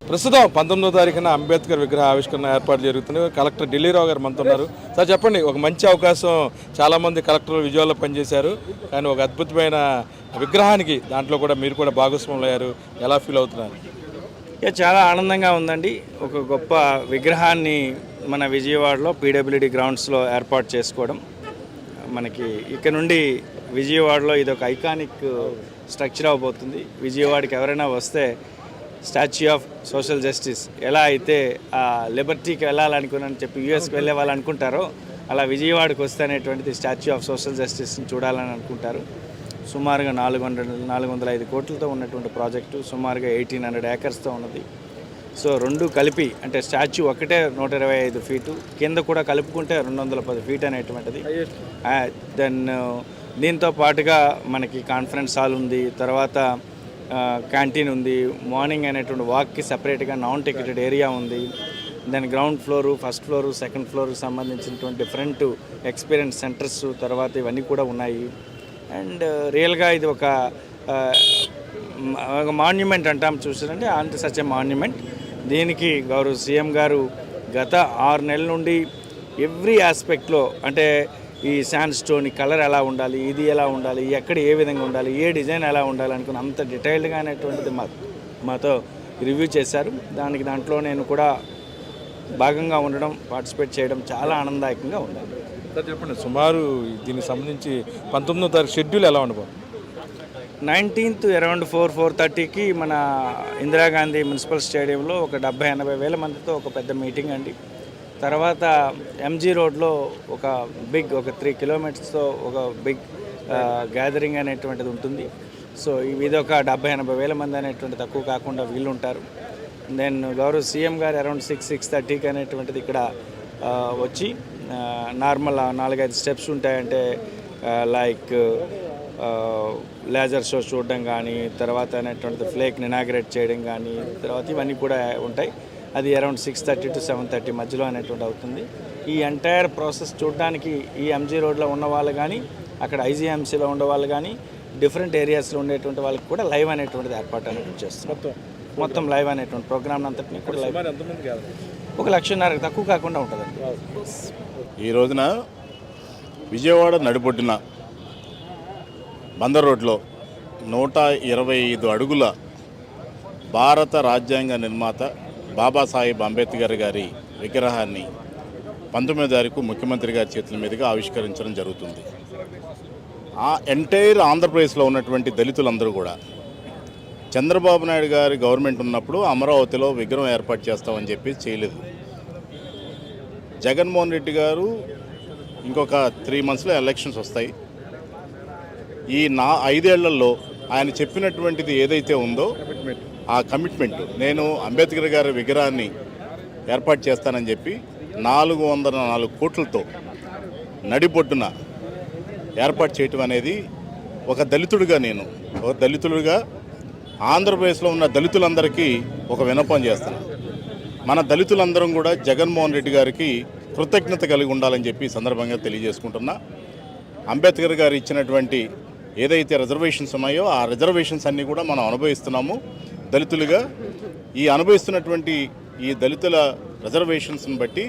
ప్రస్తుతం 19వ తారీఖున అంబేద్కర్ విగ్రహ ఆవిష్కరణ ఏర్పాట్లు జరుగుతున్నాయి. కలెక్టర్ ఢిల్లీరావు గారు మనతో ఉన్నారు. సార్ చెప్పండి, ఒక మంచి అవకాశం, చాలామంది కలెక్టర్లు విజయవాడలో పనిచేశారు, కానీ ఒక అద్భుతమైన విగ్రహానికి దాంట్లో కూడా మీరు కూడా భాగస్వాములు అయ్యారు. ఎలా ఫీల్ అవుతున్నారు? చాలా ఆనందంగా ఉందండి. ఒక గొప్ప విగ్రహాన్ని మన విజయవాడలో పీడబ్ల్యూడి గ్రౌండ్స్లో ఏర్పాటు చేసుకోవడం, మనకి ఇక్కడ నుండి విజయవాడలో ఇది ఒక ఐకానిక్ స్ట్రక్చర్ అవబోతుంది. విజయవాడకి ఎవరైనా వస్తే స్టాచ్యూ ఆఫ్ సోషల్ జస్టిస్ ఎలా అయితే లిబర్టీకి వెళ్ళాలనుకున్నాను చెప్పి యూఎస్కి వెళ్ళే వాళ్ళు అనుకుంటారో, అలా విజయవాడకు వస్తే అనేటువంటిది స్టాచ్యూ ఆఫ్ సోషల్ జస్టిస్ని చూడాలని అనుకుంటారు. సుమారుగా 405 కోట్లతో ఉన్నటువంటి ప్రాజెక్టు, సుమారుగా 1800 ఏకర్స్తో ఉన్నది. సో రెండు కలిపి, అంటే స్టాచ్యూ ఒకటే 125 ఫీటు, కింద కూడా కలుపుకుంటే 210 ఫీట్ అనేటువంటిది. దెన్ దీంతో పాటుగా మనకి కాన్ఫరెన్స్ హాల్ ఉంది, తర్వాత క్యాంటీన్ ఉంది, మార్నింగ్ అనేటువంటి వాక్కి సపరేట్గా నాన్ టికెటెడ్ ఏరియా ఉంది. దాని ground floor, first floor, second ఫ్లోర్కి సంబంధించినటువంటి డిఫరెంట్ ఎక్స్పీరియన్స్ సెంటర్స్ తర్వాత ఇవన్నీ కూడా ఉన్నాయి. అండ్ రియల్గా ఇది ఒక మాన్యుమెంట్ అంటాం చూసారంటే, అంటే సచ్ ఎ మాన్యుమెంట్. దీనికి గౌరవ సీఎం గారు గత 6 నెలల నుండి ఎవ్రీ ఆస్పెక్ట్లో, అంటే ఈ శాండ్ స్టోన్ కలర్ ఎలా ఉండాలి, ఇది ఎలా ఉండాలి, ఎక్కడ ఏ విధంగా ఉండాలి, ఏ డిజైన్ ఎలా ఉండాలి అనుకుని అంత డీటెయిల్డ్గా అనేటువంటిది మాతో రివ్యూ చేశారు. దాంట్లో నేను కూడా భాగంగా ఉండడం, పార్టిసిపేట్ చేయడం చాలా ఆనందదాయకంగా ఉండాలి. సార్ చెప్పండి, సుమారు దీనికి సంబంధించి 19వ తారీఖు షెడ్యూల్ ఎలా ఉండబోతుంది? 19th అరౌండ్ 4-4:30కి మన ఇందిరాగాంధీ మున్సిపల్ స్టేడియంలో ఒక 70-80 వేల మందితో ఒక పెద్ద మీటింగ్ అండి. తర్వాత ఎంజీ రోడ్లో ఒక 3 కిలోమీటర్స్తో ఒక బిగ్ గ్యాదరింగ్ అనేటువంటిది ఉంటుంది. సో ఇది ఒక 70-80 వేల మంది అనేటువంటి తక్కువ కాకుండా వీళ్ళు ఉంటారు. దెన్ గౌరవ సీఎం గారు అరౌండ్ 6-6:30కి అనేటువంటిది ఇక్కడ వచ్చి నార్మల్ 4-5 స్టెప్స్ ఉంటాయంటే లైక్ లేజర్ షో చూడడం కానీ, తర్వాత అనేటువంటిది ఫ్లేక్ని ఇనాగ్రేట్ చేయడం కానీ, తర్వాత ఇవన్నీ కూడా ఉంటాయి. అది అరౌండ్ 6:30 to 7:30 మధ్యలో అనేటువంటి అవుతుంది. ఈ ఎంటైర్ ప్రాసెస్ చూడడానికి ఈ ఎంజీ రోడ్లో ఉన్న వాళ్ళు కానీ, అక్కడ ఐజీఎంసీలో ఉండే వాళ్ళు కానీ, డిఫరెంట్ ఏరియాస్లో ఉండేటువంటి వాళ్ళకి కూడా లైవ్ అనేటువంటిది ఏర్పాటు అనేటువంటి చేస్తున్నాం. మొత్తం లైవ్ అనేటువంటి ప్రోగ్రామ్ అంతటినీ కూడా లైవ్ 1,50,000 తక్కువ కాకుండా ఉంటుందండి. ఈ రోజున విజయవాడ నడిబొడ్డున బందర్ రోడ్లో 125 అడుగుల భారత రాజ్యాంగ నిర్మాత బాబాసాహెబ్ అంబేద్కర్ గారి విగ్రహాన్ని 19వ తారీఖు ముఖ్యమంత్రి గారి చేతుల మీదుగా ఆవిష్కరించడం జరుగుతుంది. ఆ ఎంటైర్ ఆంధ్రప్రదేశ్లో ఉన్నటువంటి దళితులందరూ కూడా చంద్రబాబు నాయుడు గారి గవర్నమెంట్ ఉన్నప్పుడు అమరావతిలో విగ్రహం ఏర్పాటు చేస్తామని చెప్పి చేయలేదు. జగన్మోహన్ రెడ్డి గారు ఇంకొక 3 monthsలో ఎలక్షన్స్ వస్తాయి. ఈ 5 ఏళ్లలో ఆయన చెప్పినటువంటిది ఏదైతే ఉందో ఆ కమిట్మెంట్, నేను అంబేద్కర్ గారి విగ్రహాన్ని ఏర్పాటు చేస్తానని చెప్పి 404 కోట్లతో నడిబొడ్డున ఏర్పాటు చేయటం అనేది ఒక దళితుడిగా ఆంధ్రప్రదేశ్లో ఉన్న దళితులందరికీ ఒక విన్నపం చేస్తున్నాను. మన దళితులందరం కూడా జగన్మోహన్ రెడ్డి గారికి కృతజ్ఞత కలిగి ఉండాలని చెప్పి సందర్భంగా తెలియజేసుకుంటున్నా. అంబేద్కర్ గారు ఇచ్చినటువంటి ఏదైతే రిజర్వేషన్స్ ఉన్నాయో ఆ రిజర్వేషన్స్ అన్నీ కూడా మనం అనుభవిస్తున్నాము దళితులుగా. ఈ అనుభవిస్తున్నటువంటి ఈ దళితుల రిజర్వేషన్స్ని బట్టి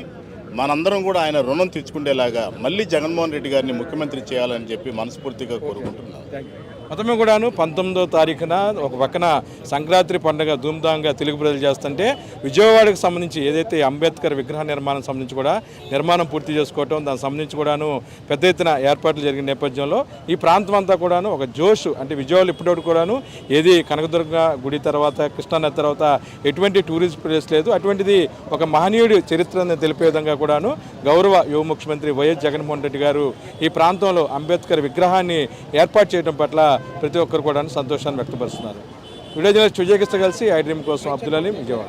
మనందరం కూడా ఆయన రుణం తెచ్చుకునేలాగా మళ్ళీ జగన్మోహన్ రెడ్డి గారిని ముఖ్యమంత్రి చేయాలని చెప్పి మనస్ఫూర్తిగా కోరుకుంటున్నాను. మొత్తమే కూడాను 19వ తారీఖున ఒక పక్కన సంక్రాంతి పండుగ ధూమ్ధాంగా తెలుగు ప్రజలు చేస్తుంటే, విజయవాడకు సంబంధించి ఏదైతే అంబేద్కర్ విగ్రహ నిర్మాణం సంబంధించి కూడా నిర్మాణం పూర్తి చేసుకోవటం, దానికి సంబంధించి కూడాను పెద్ద ఎత్తున ఏర్పాట్లు జరిగిన నేపథ్యంలో ఈ ప్రాంతం అంతా కూడాను ఒక జోష్, అంటే విజయవాడలో ఇప్పటివరకు కూడాను ఏది కనకదుర్గ గుడి తర్వాత కృష్ణానది తర్వాత ఎటువంటి టూరిస్ట్ ప్లేస్ లేదు. అటువంటిది ఒక మహనీయుడి చరిత్రను తెలిపే విధంగా కూడాను గౌరవ యువ ముఖ్యమంత్రి వైఎస్ జగన్మోహన్ రెడ్డి గారు ఈ ప్రాంతంలో అంబేద్కర్ విగ్రహాన్ని ఏర్పాటు చేయడం పట్ల ప్రతి ఒక్కరు కూడా సంతోషాన్ని వ్యక్తపరుస్తున్నారు. వీడియో జర్నలిస్ట్ విజయకృష్ణ కలిసి ఐ డ్రీమ్ కోసం అబ్దుల్ అలీం, విజయవాడ.